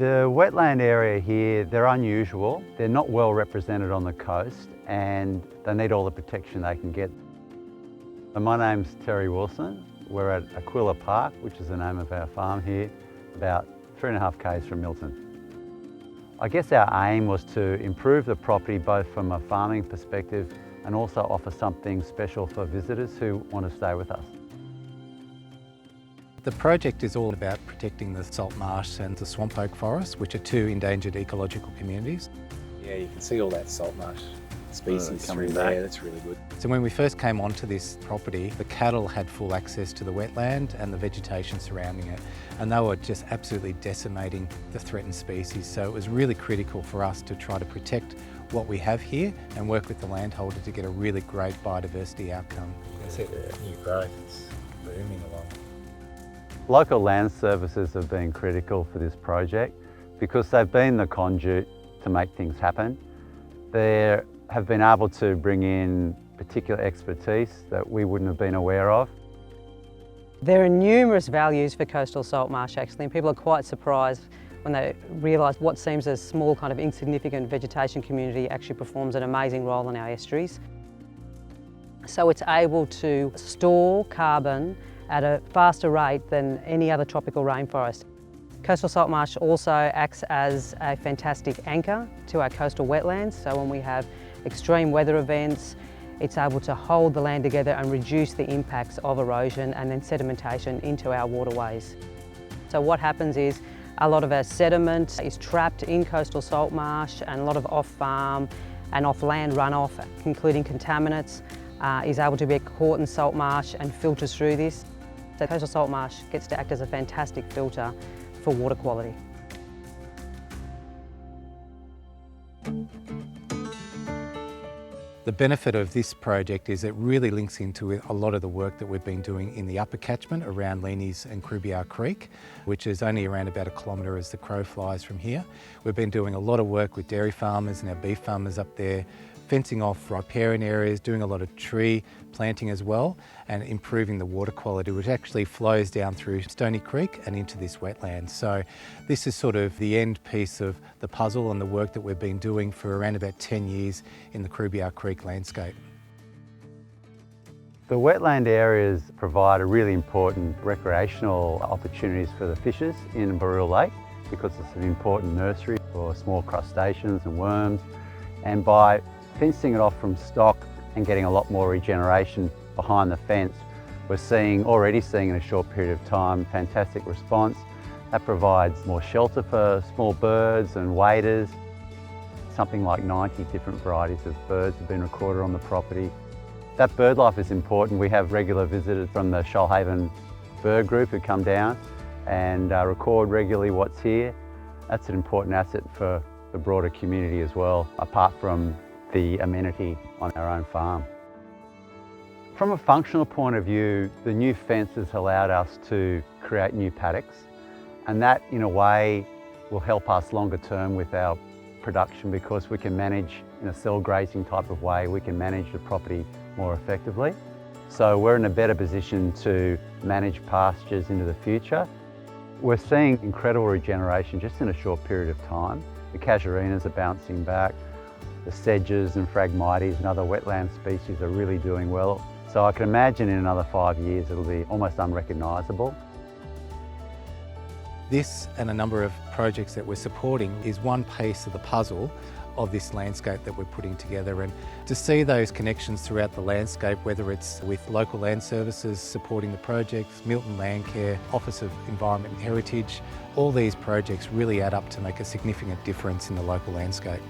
The wetland area here, they're unusual. They're not well represented on the coast and they need all the protection they can get. My name's Terry Wilson. We're at Aquila Park, which is the name of our farm here, about 3.5 k's from Milton. I guess our aim was to improve the property both from a farming perspective and also offer something special for visitors who want to stay with us. The project is all about protecting the salt marsh and the swamp oak forest, which are two endangered ecological communities. Yeah, you can see all that salt marsh species coming through back. there. That's really good. So when we first came onto this property, the cattle had full access to the wetland and the vegetation surrounding it, and they were just absolutely decimating the threatened species. So it was really critical for us to try to protect what we have here and work with the landholder to get a really great biodiversity outcome. That's it, new growth, it's booming along. Local land services have been critical for this project because they've been the conduit to make things happen. They have been able to bring in particular expertise that we wouldn't have been aware of. There are numerous values for coastal salt marsh actually, and people are quite surprised when they realise what seems a small kind of insignificant vegetation community actually performs an amazing role in our estuaries. So it's able to store carbon at a faster rate than any other tropical rainforest. Coastal salt marsh also acts as a fantastic anchor to our coastal wetlands, so when we have extreme weather events, it's able to hold the land together and reduce the impacts of erosion and then sedimentation into our waterways. So what happens is a lot of our sediment is trapped in coastal salt marsh, and a lot of off-farm and off-land runoff, including contaminants, is able to be caught in salt marsh and filters through this. So coastal salt marsh gets to act as a fantastic filter for water quality. The benefit of this project is it really links into a lot of the work that we've been doing in the upper catchment around Leanies and Krubiar Creek, which is only around about 1 kilometre as the crow flies from here. We've been doing a lot of work with dairy farmers and our beef farmers up there, fencing off riparian areas, doing a lot of tree planting as well, and improving the water quality, which actually flows down through Stony Creek and into this wetland. So this is sort of the end piece of the puzzle and the work that we've been doing for around about 10 years in the Krubiar Creek landscape. The wetland areas provide a really important recreational opportunities for the fishers in Burrill Lake because it's an important nursery for small crustaceans and worms, and by fencing it off from stock and getting a lot more regeneration behind the fence, we're already seeing in a short period of time fantastic response. That provides more shelter for small birds and waders. Something like 90 different varieties of birds have been recorded on the property. That bird life is important. We have regular visitors from the Shoalhaven bird group who come down and record regularly what's here. That's an important asset for the broader community as well, apart from the amenity on our own farm. From a functional point of view, the new fence has allowed us to create new paddocks, and that in a way will help us longer term with our production because we can manage in a cell grazing type of way, we can manage the property more effectively. So we're in a better position to manage pastures into the future. We're seeing incredible regeneration just in a short period of time. The casuarinas are bouncing back. The sedges and phragmites and other wetland species are really doing well. So I can imagine in another 5 years it'll be almost unrecognisable. This and a number of projects that we're supporting is one piece of the puzzle of this landscape that we're putting together, and to see those connections throughout the landscape, whether it's with local land services supporting the projects, Milton Landcare, Office of Environment and Heritage, all these projects really add up to make a significant difference in the local landscape.